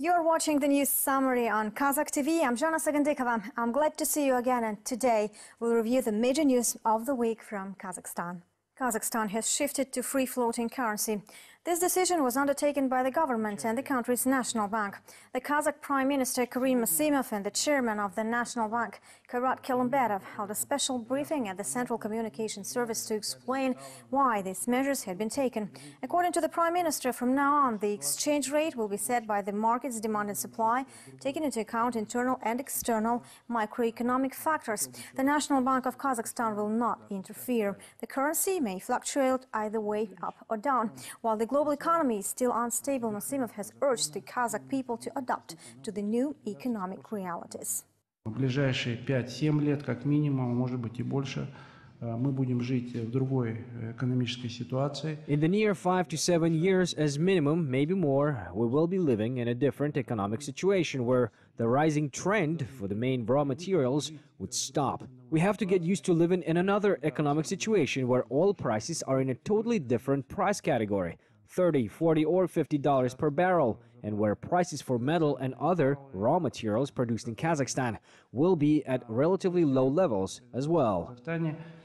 You're watching the news summary on Kazakh TV. I'm Jana Sagandikova. I'm glad to see you again, and today we'll review the major news of the week from Kazakhstan. Kazakhstan has shifted to free-floating currency. This decision was undertaken by the government and the country's National Bank. The Kazakh Prime Minister Karim Massimov and the chairman of the National Bank Kairat Kelimbetov held a special briefing at the Central Communication Service to explain why these measures had been taken. According to the Prime Minister, from now on, the exchange rate will be set by the market's demand and supply, taking into account internal and external macroeconomic factors. The National Bank of Kazakhstan will not interfere. The currency may fluctuate either way, up or down. While the global economy is still unstable, Massimov has urged the Kazakh people to adapt to the new economic realities. В ближайшие 5-7 лет, как минимум, может быть и больше, мы будем жить в другой экономической ситуации. In the near 5 to 7 years, as minimum, maybe more, we will be living in a different economic situation where the rising trend for the main raw materials would stop. We have to get used to living in another economic situation where oil prices are in a totally different price category, $30, $40 or $50 per barrel, and where prices for metal and other raw materials produced in Kazakhstan will be at relatively low levels as well.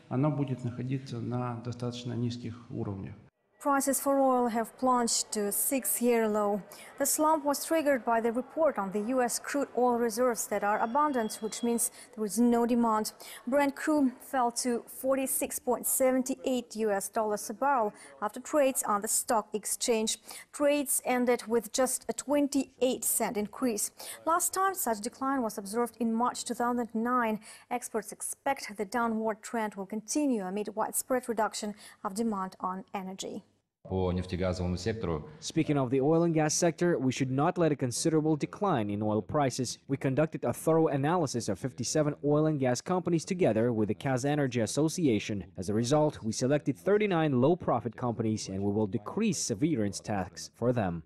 Оно будет находиться на достаточно низких уровнях. Prices for oil have plunged to a 6-year low. The slump was triggered by the report on the U.S. crude oil reserves that are abundant, which means there is no demand. Brent crude fell to $46.78 a barrel after trades on the stock exchange. Trades ended with just a 28-cent increase. Last time such decline was observed in March 2009. Experts expect the downward trend will continue amid widespread reduction of demand on energy. Speaking of the oil and gas sector, we should not let a considerable decline in oil prices. We conducted a thorough analysis of 57 oil and gas companies together with the Kazenergy Association. As a result, we selected 39 low-profit companies and we will decrease severance tax for them.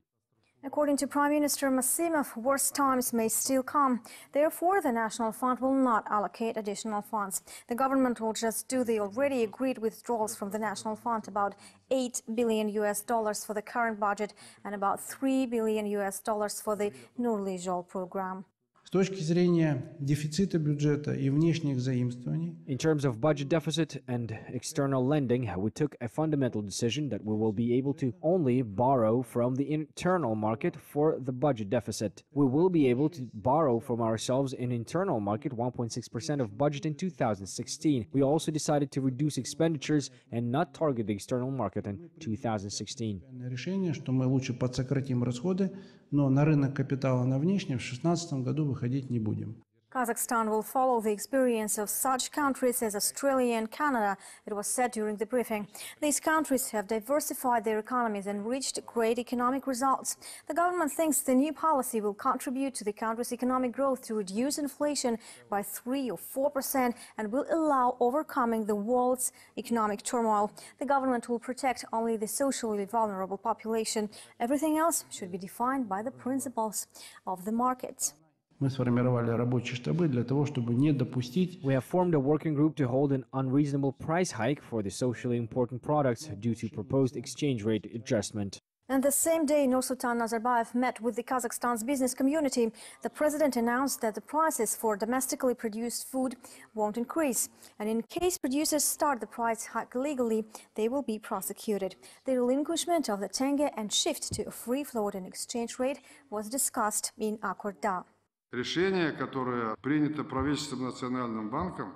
According to Prime Minister Massimov, worse times may still come. Therefore, the National Fund will not allocate additional funds. The government will just do the already agreed withdrawals from the National Fund, about $8 billion for the current budget and about $3 billion for the Joly program. С точки зрения дефицита бюджета и внешних заимствований, in terms of budget deficit and external lending, we took a fundamental decision that we will be able to only borrow from the internal market for the budget deficit. We will be able to borrow from ourselves in internal market 1.6% of budget in 2016. We also decided to reduce expenditures and not target the external market in 2016. Решение, что мы лучше подсократим расходы, но на рынок капитала на внешнем в 2016 году выходить не будем. Kazakhstan will follow the experience of such countries as Australia and Canada, it was said during the briefing. These countries have diversified their economies and reached great economic results. The government thinks the new policy will contribute to the country's economic growth to reduce inflation by 3 or 4% and will allow overcoming the world's economic turmoil. The government will protect only the socially vulnerable population. Everything else should be defined by the principles of the market. Мы сформировали рабочие штабы для того, чтобы не допустить. We have formed a working group to hold an unreasonable price hike for the socially important products due to proposed exchange rate adjustment. And the same day, Nursultan Nazarbayev met with the Kazakhstan's business community. The president announced that the prices for domestically produced food won't increase. And in case producers start the price hike illegally, they will be prosecuted. The relinquishment of the tenge and shift to a free-floating exchange rate was discussed in Akorda.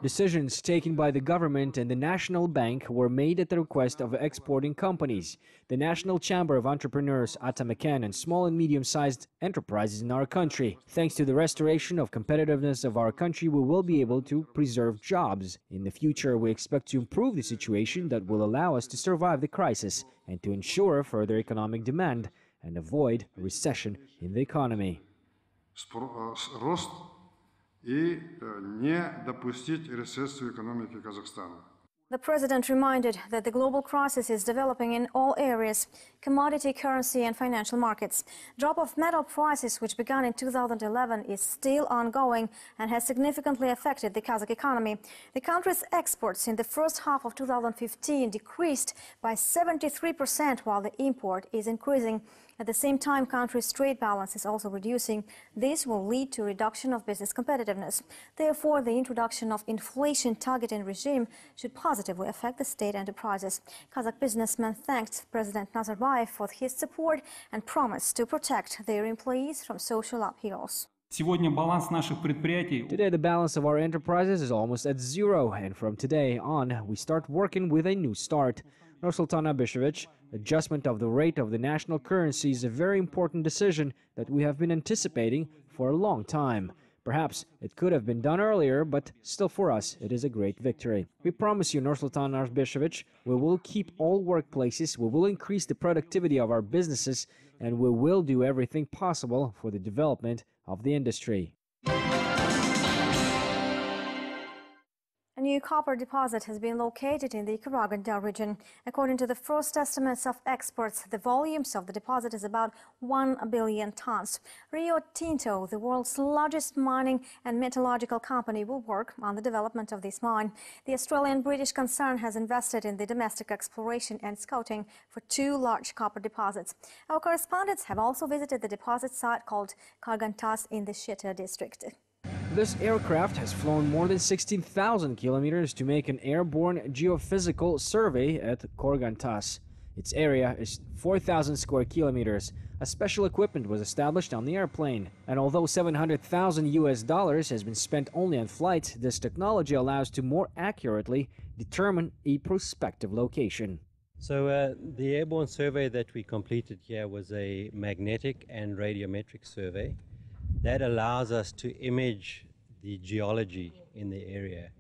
Decisions taken by the government and the National Bank were made at the request of exporting companies. The National Chamber of Entrepreneurs, Atamekan, and small and medium-sized enterprises in our country. Thanks to the restoration of competitiveness of our country, we will be able to preserve jobs. In the future, we expect to improve the situation that will allow us to survive the crisis and to ensure further economic demand and avoid a recession in the economy. Рост и не допустить рецессию экономики Казахстана. The president reminded that the global crisis is developing in all areas: commodity, currency and financial markets. Drop of metal prices, which began in 2011, is still ongoing and has significantly affected the Kazakh economy. The country's exports in the first half of 2015 decreased by 73%, while the import is increasing. At the same time, country's trade balance is also reducing. This will lead to reduction of business competitiveness. Therefore, the introduction of inflation targeting regime should positively affect the state enterprises. Kazakh businessmen thanked President Nazarbayev for his support and promised to protect their employees from social upheavals. Today, the balance of our enterprises is almost at zero, and from today on, we start working with a new start. Nursultan Abishevich, adjustment of the rate of the national currency is a very important decision that we have been anticipating for a long time. Perhaps it could have been done earlier, but still for us, it is a great victory. We promise you, Nursultan Abishevich, we will keep all workplaces, we will increase the productivity of our businesses, and we will do everything possible for the development of the industry. A new copper deposit has been located in the Kazakhstan region. According to the first estimates of experts, the volumes of the deposit is about 1 billion tons. Rio Tinto, the world's largest mining and metallurgical company, will work on the development of this mine. The Australian-British concern has invested in the domestic exploration and scouting for 2 large copper deposits. Our correspondents have also visited the deposit site called Kargantas in the Sheta district. This aircraft has flown more than 16,000 kilometers to make an airborne geophysical survey at Kargantas. Its area is 4,000 square kilometers. A special equipment was established on the airplane. And although $700,000 has been spent only on flights, this technology allows to more accurately determine a prospective location. So the airborne survey that we completed here was a magnetic and radiometric survey that allows us to image the geology in the area.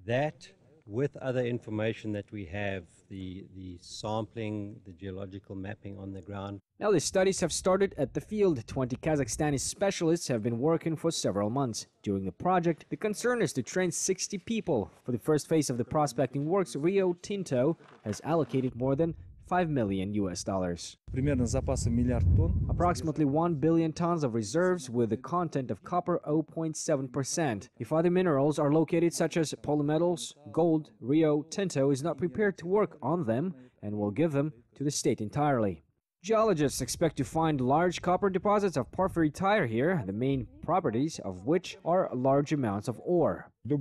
That, with other information that we have, the sampling, the geological mapping on the ground. Now the studies have started at the field. 20 Kazakhstani specialists have been working for several months. During the project, the concern is to train 60 people. For the first phase of the prospecting works, Rio Tinto has allocated more than $5 million. Approximately 1 billion tons of reserves with the content of copper 0.7%. If other minerals are located such as polymetals, gold, Rio Tinto is not prepared to work on them and will give them to the state entirely. Geologists expect to find large copper deposits of porphyry tire here, the main properties of which are large amounts of ore. The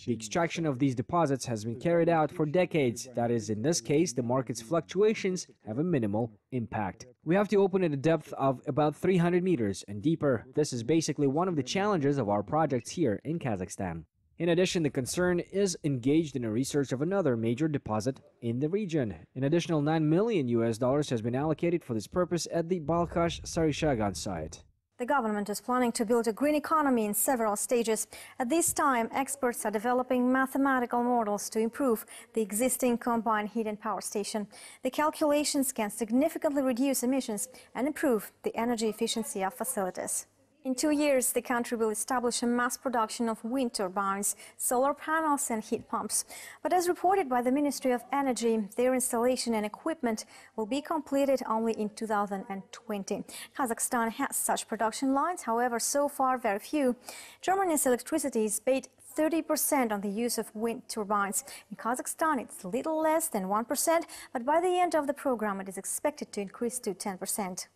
extraction of these deposits has been carried out for decades. That is, in this case, the market's fluctuations have a minimal impact. We have to open at a depth of about 300 meters and deeper. This is basically one of the challenges of our projects here in Kazakhstan. In addition, the concern is engaged in a research of another major deposit in the region. An additional $9 million has been allocated for this purpose at the Balkhash-Sarishagan site. The government is planning to build a green economy in several stages. At this time, experts are developing mathematical models to improve the existing combined heat and power station. The calculations can significantly reduce emissions and improve the energy efficiency of facilities. In 2 years, the country will establish a mass production of wind turbines, solar panels and heat pumps. But as reported by the Ministry of Energy, their installation and equipment will be completed only in 2020. Kazakhstan has such production lines, however, so far very few. Germany's electricity is paid 30% on the use of wind turbines. In Kazakhstan, it's little less than 1%, but by the end of the program, it is expected to increase to 10%.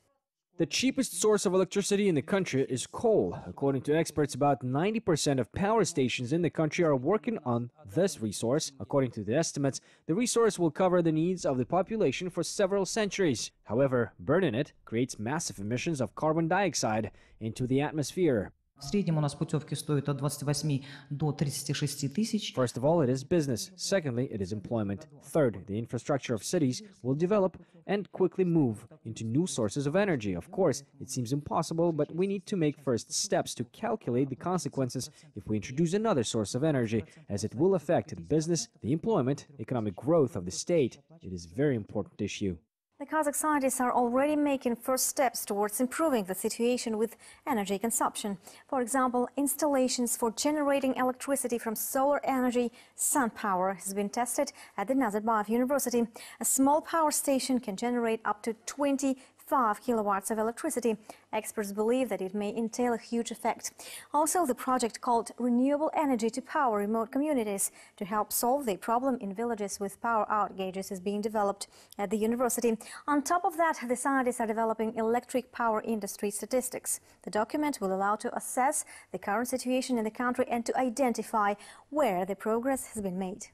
The cheapest source of electricity in the country is coal. According to experts, about 90% of power stations in the country are working on this resource. According to the estimates, the resource will cover the needs of the population for several centuries. However, burning it creates massive emissions of carbon dioxide into the atmosphere. В среднем у нас путевки стоят от 28 до 36 тысяч. First of all, it is business. Secondly, it is employment. Third, the infrastructure of cities will develop and quickly move into new sources of energy. Of course, it seems impossible, but we need to make first steps to calculate the consequences if we introduce another source of energy, as it will affect the business, the employment, economic growth of the state. It is a very important issue. The Kazakh scientists are already making first steps towards improving the situation with energy consumption. For example, installations for generating electricity from solar energy, sun power, has been tested at the Nazarbayev University. A small power station can generate up to 20 5 kilowatts of electricity. Experts believe that it may entail a huge effect. Also, the project called Renewable Energy to Power Remote Communities to help solve the problem in villages with power outages is being developed at the university. On top of that, the scientists are developing electric power industry statistics. The document will allow to assess the current situation in the country and to identify where the progress has been made.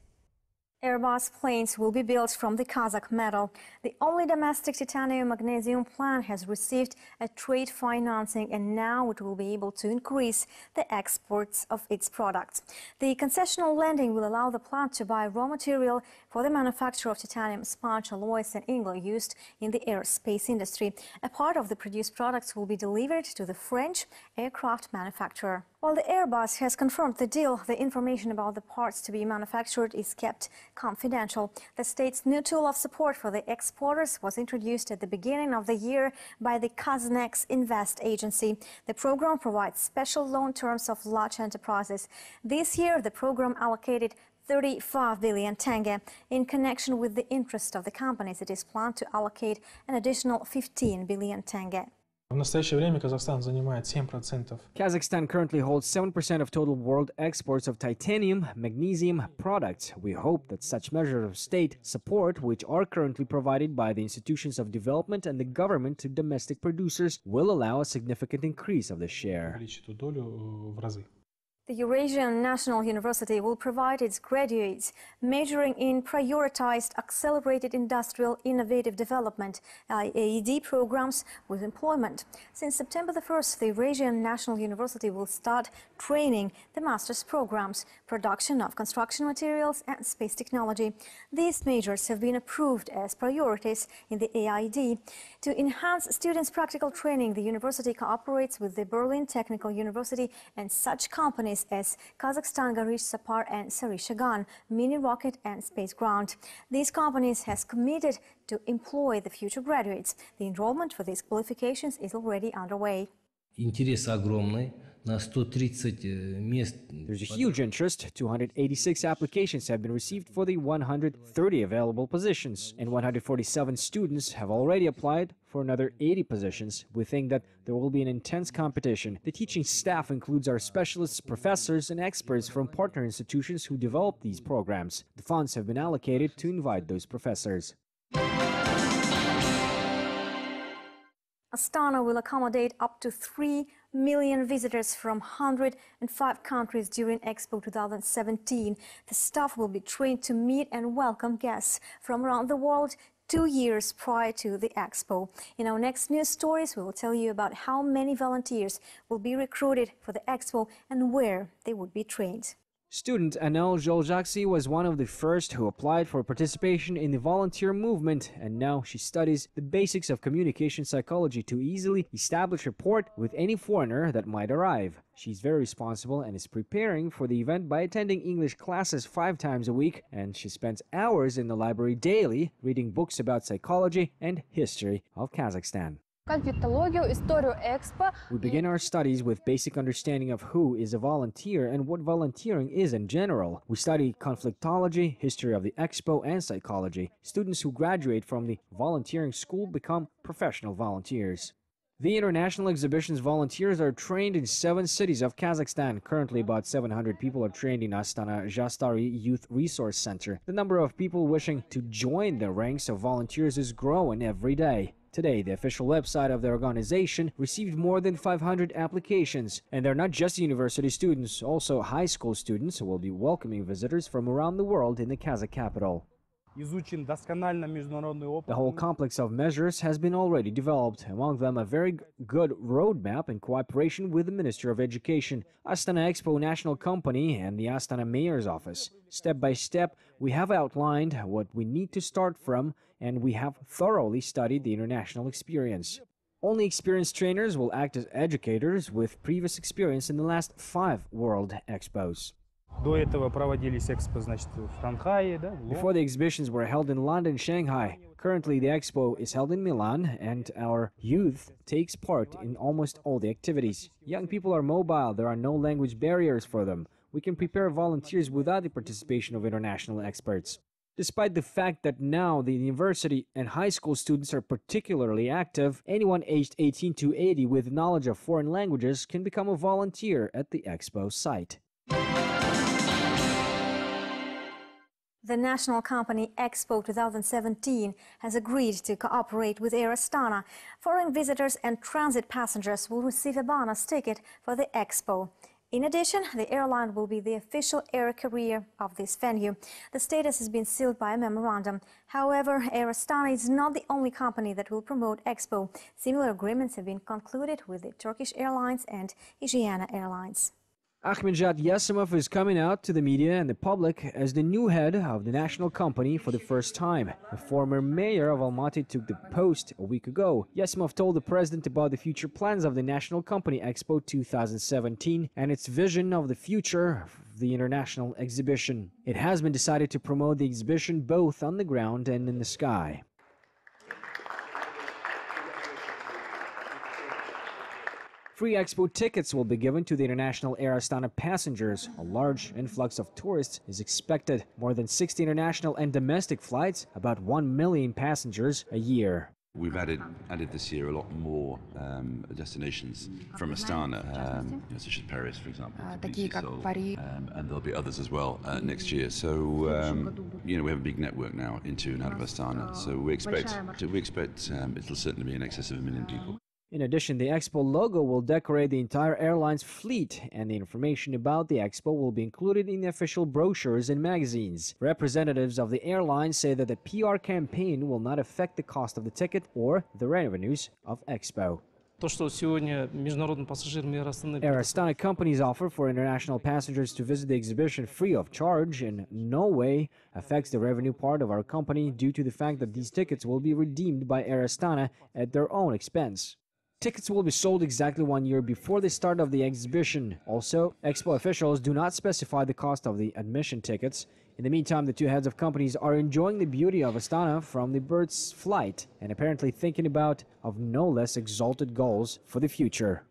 Airbus planes will be built from the Kazakh metal. The only domestic titanium magnesium plant has received a trade financing, and now it will be able to increase the exports of its products. The concessional lending will allow the plant to buy raw material for the manufacture of titanium sponge alloys and ingot used in the aerospace industry. A part of the produced products will be delivered to the French aircraft manufacturer. While the Airbus has confirmed the deal, the information about the parts to be manufactured is kept confidential. The state's new tool of support for the exporters was introduced at the beginning of the year by the Kazakh Invest agency. The program provides special loan terms of large enterprises. This year, the program allocated 35 billion tenge. In connection with the interest of the companies, it is planned to allocate an additional 15 billion tenge. В настоящее время Казахстан занимает 7%. Kazakhstan currently holds 7% of total world exports of titanium, magnesium products. We hope that such measures of state support, which are currently provided by the institutions of development and the government to domestic producers, will allow a significant increase of the share. Увеличит эту долю в разы. The Eurasian National University will provide its graduates majoring in prioritized accelerated industrial innovative development (IAED) programs with employment. Since September the 1st, the Eurasian National University will start training the master's programs, production of construction materials and space technology. These majors have been approved as priorities in the IAED. To enhance students' practical training, the university cooperates with the Berlin Technical University and such companies as Kazakhstan Garish Sapar and Sarishagan, Mini Rocket and Space Ground. These companies has committed to employ the future graduates. The enrollment for these qualifications is already underway. Интерес огромный. На 130 мест. There's a huge interest. 286 applications have been received for the 130 available positions, and 147 students have already applied for another 80 positions. We think that there will be an intense competition. The teaching staff includes our specialists, professors, and experts from partner institutions who develop these programs. The funds have been allocated to invite those professors. Astana will accommodate up to 3 million visitors from 105 countries during Expo 2017. The staff will be trained to meet and welcome guests from around the world 2 years prior to the Expo. In our next news stories, we will tell you about how many volunteers will be recruited for the Expo and where they would be trained. Student Anel Zholjaksi was one of the first who applied for participation in the volunteer movement, and now she studies the basics of communication psychology to easily establish rapport with any foreigner that might arrive. She's very responsible and is preparing for the event by attending English classes 5 times a week, and she spends hours in the library daily reading books about psychology and history of Kazakhstan. We begin our studies with basic understanding of who is a volunteer and what volunteering is in general. We study conflictology, history of the Expo, and psychology. Students who graduate from the volunteering school become professional volunteers. The international exhibition's volunteers are trained in 7 cities of Kazakhstan. Currently, about 700 people are trained in Astana Jastari Youth Resource Center. The number of people wishing to join the ranks of volunteers is growing every day. Today, the official website of the organization received more than 500 applications. And they're not just university students, also high school students who will be welcoming visitors from around the world in the Kazakh capital. The whole complex of measures has been already developed, among them a very good roadmap in cooperation with the Ministry of Education, Astana Expo National Company and the Astana Mayor's Office. Step by step, we have outlined what we need to start from, and we have thoroughly studied the international experience. Only experienced trainers will act as educators with previous experience in the last 5 World Expos. До этого проводились экспо, значит, в Шанхае, да? Before, the exhibitions were held in London, Shanghai. Currently, the expo is held in Milan, and our youth takes part in almost all the activities. Young people are mobile, there are no language barriers for them. We can prepare volunteers without the participation of international experts. Despite the fact that now the university and high school students are particularly active, anyone aged 18 to 80 with knowledge of foreign languages can become a volunteer at the expo site. The national company Expo 2017 has agreed to cooperate with Air Astana. Foreign visitors and transit passengers will receive a bonus ticket for the Expo. In addition, the airline will be the official air carrier of this venue. The status has been sealed by a memorandum. However, Air Astana is not the only company that will promote Expo. Similar agreements have been concluded with the Turkish Airlines and Asiana Airlines. Ahmedjad Massimov is coming out to the media and the public as the new head of the national company for the first time. The former mayor of Almaty took the post a week ago. Massimov told the president about the future plans of the National Company Expo 2017 and its vision of the future of the international exhibition. It has been decided to promote the exhibition both on the ground and in the sky. Free Expo tickets will be given to the International Air Astana passengers. A large influx of tourists is expected. More than 60 international and domestic flights, about 1 million passengers a year. We've added this year a lot more destinations from Astana, such as Paris, for example, and there'll be others as well next year. So, we have a big network now into and out of Astana. So we expect it'll certainly be in excess of 1 million people. In addition, the Expo logo will decorate the entire airline's fleet, and the information about the Expo will be included in the official brochures and magazines. Representatives of the airline say that the PR campaign will not affect the cost of the ticket or the revenues of Expo. Air Astana companies offer for international passengers to visit the exhibition free of charge in no way affects the revenue part of our company due to the fact that these tickets will be redeemed by Air Astana at their own expense. Tickets will be sold exactly 1 year before the start of the exhibition. Also, Expo officials do not specify the cost of the admission tickets. In the meantime, the two heads of companies are enjoying the beauty of Astana from the bird's flight and apparently thinking of no less exalted goals for the future.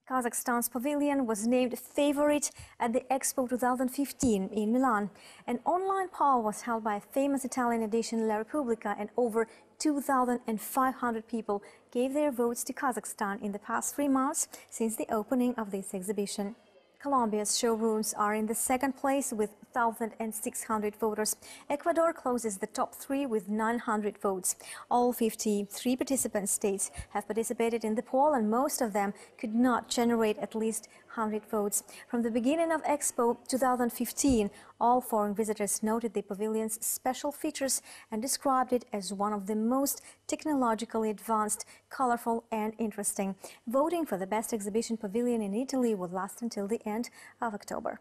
Kazakhstan's pavilion was named favorite at the Expo 2015 in Milan. An online poll was held by a famous Italian edition La Repubblica, and over 2,500 people gave their votes to Kazakhstan in the past 3 months since the opening of this exhibition. Colombia's showrooms are in the second place with 1,600 voters. Ecuador closes the top 3 with 900 votes. All 53 participant states have participated in the poll, and most of them could not generate at least 100 votes. From the beginning of Expo 2015, all foreign visitors noted the pavilion's special features and described it as one of the most technologically advanced, colorful and interesting. Voting for the best exhibition pavilion in Italy will last until the end of October.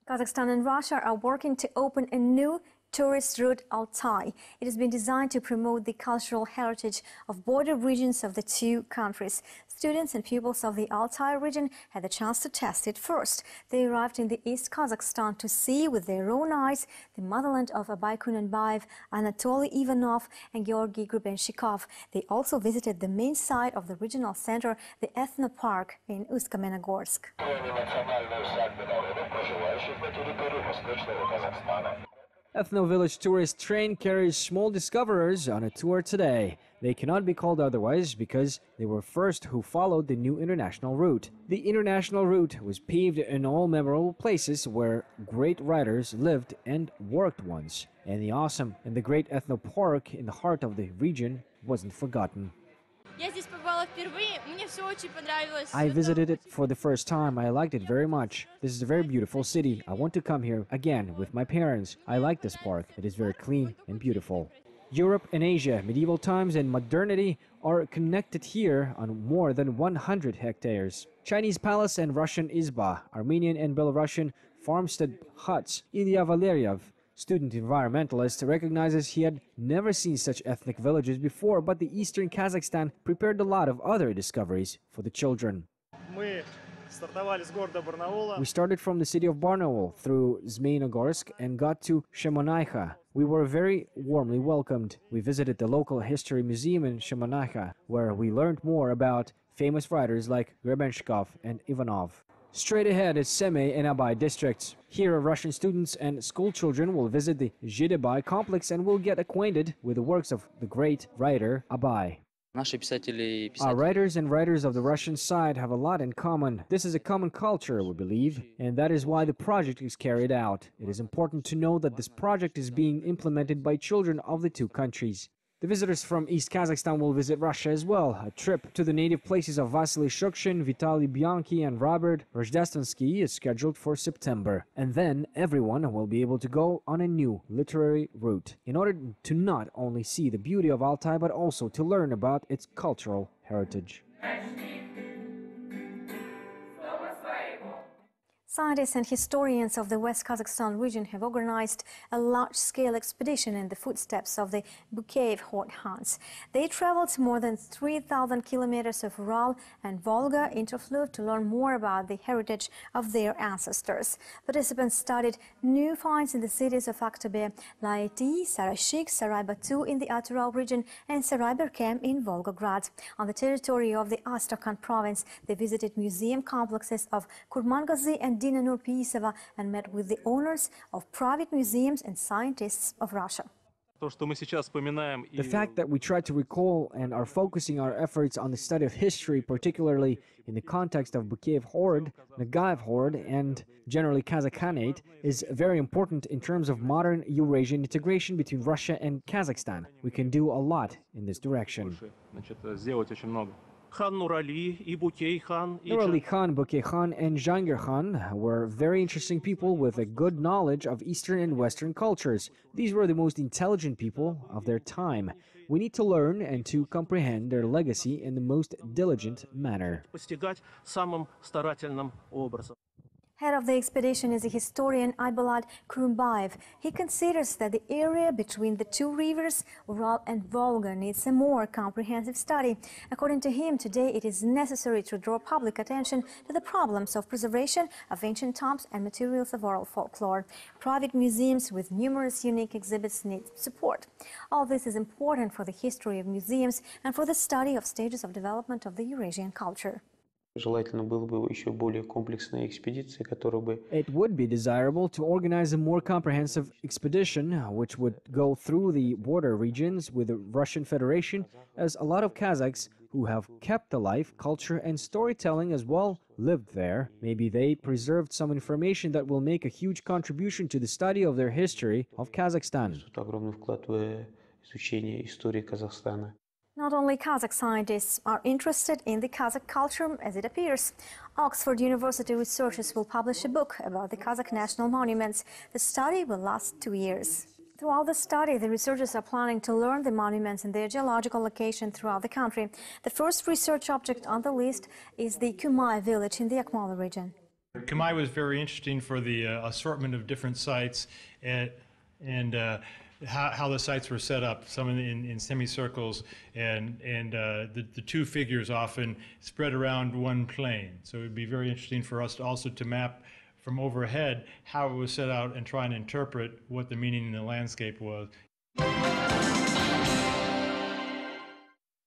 Kazakhstan and Russia are working to open a new tourist route Altai. It has been designed to promote the cultural heritage of border regions of the two countries. Students and pupils of the Altai region had the chance to test it first. They arrived in the East Kazakhstan to see with their own eyes the motherland of Abay Kunanbayev, Anatoly Ivanov and Georgy Grubenshikov. They also visited the main site of the regional center, the Ethno Park in Uсть-Kamenogorsk. Ethno Village tourist train carries small discoverers on a tour today. They cannot be called otherwise because they were first who followed the new international route. The international route was paved in all memorable places where great writers lived and worked once, and the great Ethno Park in the heart of the region wasn't forgotten. I visited it for the first time. I liked it very much. This is a very beautiful city. I want to come here again with my parents. I like this park. It is very clean and beautiful. Europe and Asia, medieval times and modernity are connected here on more than 100 hectares. Chinese palace and Russian izba, Armenian and Belarusian farmstead huts. Ilya Valeryev, student environmentalist, recognizes he had never seen such ethnic villages before, but the eastern Kazakhstan prepared a lot of other discoveries for the children. We started from the city of Barnaul through Zmeynogorsk and got to Shemonaicha. We were very warmly welcomed. We visited the local history museum in Shemonaicha, where we learned more about famous writers like Grebenshkov and Ivanov. Straight ahead is Semey and Abay districts. Here, Russian students and school children will visit the Jibek complex and will get acquainted with the works of the great writer Abay. Our writers and writers of the Russian side have a lot in common. This is a common culture, we believe, and that is why the project is carried out. It is important to know that this project is being implemented by children of the two countries. The visitors from East Kazakhstan will visit Russia as well. A trip to the native places of Vasily Shukshin, Vitaly Bianchi and Robert Rojdestensky is scheduled for September. And then everyone will be able to go on a new literary route in order to not only see the beauty of Altai but also to learn about its cultural heritage. Scientists and historians of the West Kazakhstan region have organized a large-scale expedition in the footsteps of the Bukeyev Horde Huns. They traveled more than 3,000 kilometers of Ural and Volga interfluve to learn more about the heritage of their ancestors. Participants studied new finds in the cities of Aktobe, Laeti, Sarashik, Sarai-Batu in the Ural region and Sarai-Berkem in Volgograd. On the territory of the Astrakhan province, they visited museum complexes of Kurmangazi and Dina Nurpiisova and met with the owners of private museums and scientists of Russia. The fact that we try to recall and are focusing our efforts on the study of history, particularly in the context of Bukeyev Horde, Nagaev Horde, and generally Kazakh Khanate, is very important in terms of modern Eurasian integration between Russia and Kazakhstan. We can do a lot in this direction. Nurali Khan, Bukey Khan, and Jangir Khan were very interesting people with a good knowledge of Eastern and Western cultures. These were the most intelligent people of their time. We need to learn and to comprehend their legacy in the most diligent manner. Head of the expedition is the historian Aybalad Kurumbayev. He considers that the area between the two rivers, Ural and Volga, needs a more comprehensive study. According to him, today it is necessary to draw public attention to the problems of preservation of ancient tombs and materials of oral folklore. Private museums with numerous unique exhibits need support. All this is important for the history of museums and for the study of stages of development of the Eurasian culture. It would be desirable to organize a more comprehensive expedition which would go through the border regions with the Russian Federation, as a lot of Kazakhs who have kept alive culture and storytelling as well lived there. Maybe they preserved some information that will make a huge contribution to the study of their history of Kazakhstan. Not only Kazakh scientists are interested in the Kazakh culture, as it appears. Oxford University researchers will publish a book about the Kazakh national monuments. The study will last 2 years. Throughout the study, the researchers are planning to learn the monuments and their geological location throughout the country. The first research object on the list is the Kumai village in the Akmola region. Kumai was very interesting for the assortment of different sites and how the sites were set up, some in semicircles, and the two figures often spread around one plane. So it would be very interesting for us also to map from overhead how it was set out and try and interpret what the meaning in the landscape was.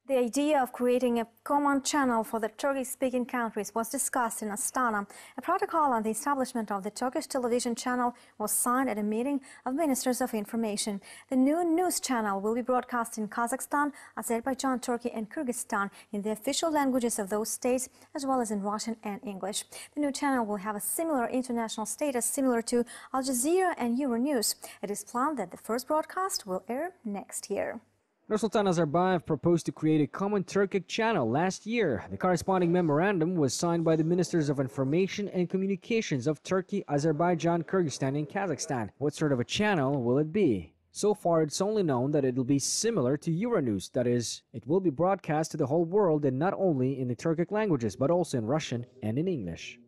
The idea of creating a common channel for the Turkish-speaking countries was discussed in Astana. A protocol on the establishment of the Turkish television channel was signed at a meeting of ministers of information. The new news channel will be broadcast in Kazakhstan, Azerbaijan, Turkey and Kyrgyzstan in the official languages of those states, as well as in Russian and English. The new channel will have a similar international status similar to Al Jazeera and Euronews. It is planned that the first broadcast will air next year. Nursultan Nazarbayev proposed to create a common Turkic channel last year. The corresponding memorandum was signed by the Ministers of Information and Communications of Turkey, Azerbaijan, Kyrgyzstan and Kazakhstan. What sort of a channel will it be? So far, it's only known that it will be similar to Euronews. That is, it will be broadcast to the whole world and not only in the Turkic languages, but also in Russian and in English.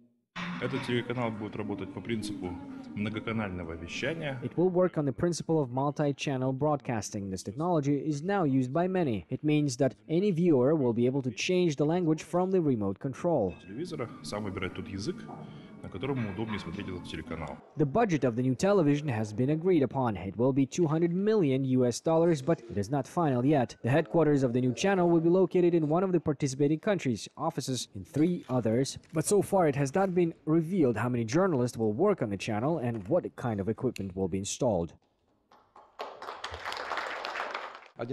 Этот телеканал будет работать по принципу многоканального вещания. It will work on the principle of multi-channel broadcasting. This technology is now used by many. It means that any viewer will be able to change the language from the remote control. Телевизора сам выбирает тот язык, на котором ему удобнее смотреть этот телеканал. The budget of the new television has been agreed upon. It will be $200 million, but it is not final yet. The headquarters of the new channel will be located in one of the participating countries, offices in 3 others. But so far it has not been revealed how many journalists will work on the channel and what kind of equipment will be installed. On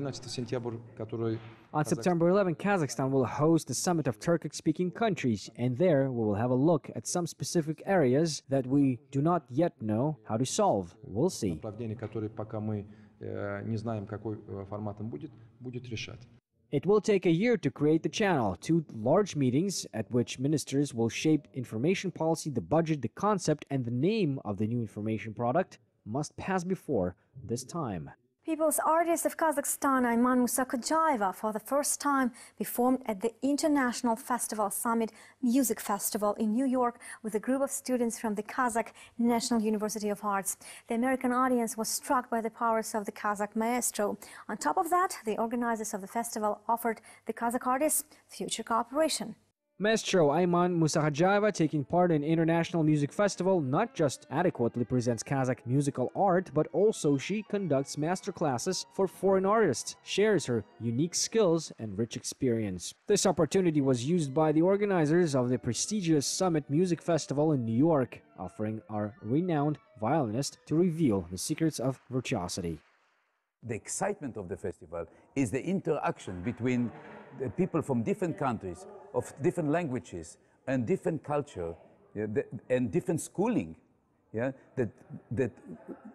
September 11, Kazakhstan will host the summit of Turkic-speaking countries, and there we will have a look at some specific areas that we do not yet know how to solve. We'll see. It will take a year to create the channel, 2 large meetings at which ministers will shape information policy, the budget, the concept, and the name of the new information product must pass before this time. People's artist of Kazakhstan, Ayman Musakhajayeva, for the first time performed at the International Festival Summit Music Festival in New York with a group of students from the Kazakh National University of Arts. The American audience was struck by the powers of the Kazakh maestro. On top of that, the organizers of the festival offered the Kazakh artists future cooperation. Maestro Ayman Musakhajayeva, taking part in International Music Festival, not just adequately presents Kazakh musical art, but also she conducts master classes for foreign artists, shares her unique skills and rich experience. This opportunity was used by the organizers of the prestigious Summit Music Festival in New York, offering our renowned violinist to reveal the secrets of virtuosity. The excitement of the festival is the interaction between the people from different countries, of different languages and different culture, and different schooling, that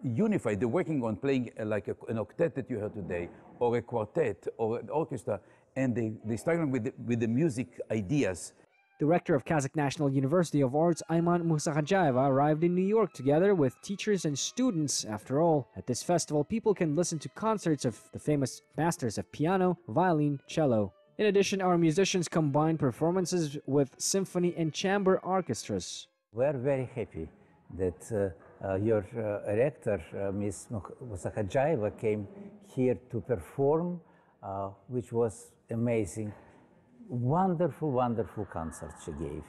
unify. They're working on playing like an octet that you heard today, or a quartet, or an orchestra, and they struggling with the music ideas. Director of Kazakh National University of Arts, Ayman Musakhajayeva, arrived in New York together with teachers and students. After all, at this festival, people can listen to concerts of the famous masters of piano, violin, cello. In addition, our musicians combine performances with symphony and chamber orchestras. We are very happy that your rector, Ms. Musakhajayeva, came here to perform, which was amazing. Wonderful, wonderful concert she gave.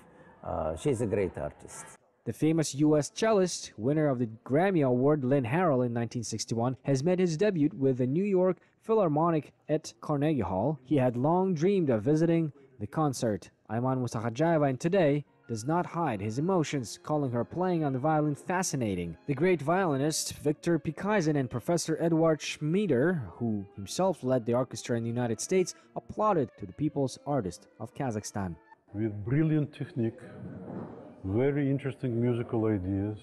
She's a great artist. The famous U.S. cellist, winner of the Grammy Award, Lynn Harrell in 1961, has made his debut with the New York Philharmonic at Carnegie Hall. He had long dreamed of visiting the concert. Ayman Musakhajayeva, and today does not hide his emotions, calling her playing on the violin fascinating. The great violinist Victor Pikaizen and Professor Edward Schmieder, who himself led the orchestra in the United States, applauded to the people's artist of Kazakhstan. With brilliant technique, very interesting musical ideas,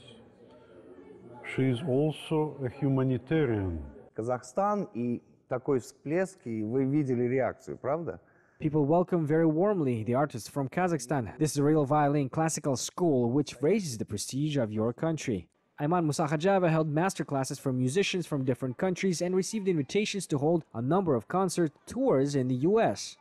she is also a humanitarian. Казахстан и такой всплеск, и вы видели реакцию, правда? People welcome very warmly the artists from Kazakhstan. This is a real violin classical school which raises the prestige of your country. Ayman Musakhajayeva held master classes for musicians from different countries and received invitations to hold a number of concert tours in the U.S.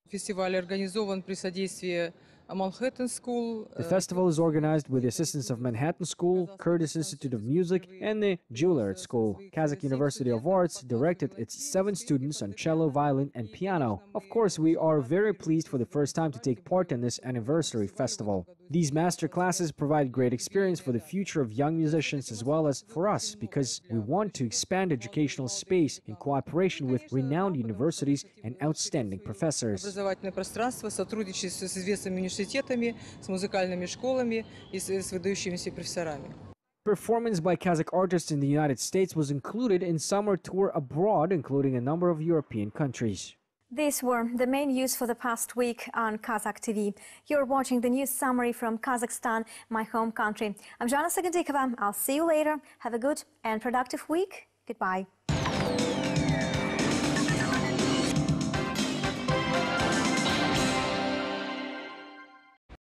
Фестиваль организован при содействии Manhattan School. The festival is organized with the assistance of Manhattan School, Curtis Institute of Music, and the Juilliard School. Kazakh University of Arts directed its 7 students on cello, violin, and piano. Of course, we are very pleased for the first time to take part in this anniversary festival. These master classes provide great experience for the future of young musicians as well as for us, because we want to expand educational space in cooperation with renowned universities and outstanding professors. Образовательное пространство сотрудничает с известными университетами, с музыкальными школами и с выдающимися профессорами. Performance by Kazakh artists in the United States was included in summer tour abroad, including a number of European countries. These were the main news for the past week on Kazakh TV. You're watching the news summary from Kazakhstan, my home country. I'm Joly. I'll see you later. Have a good and productive week. Goodbye.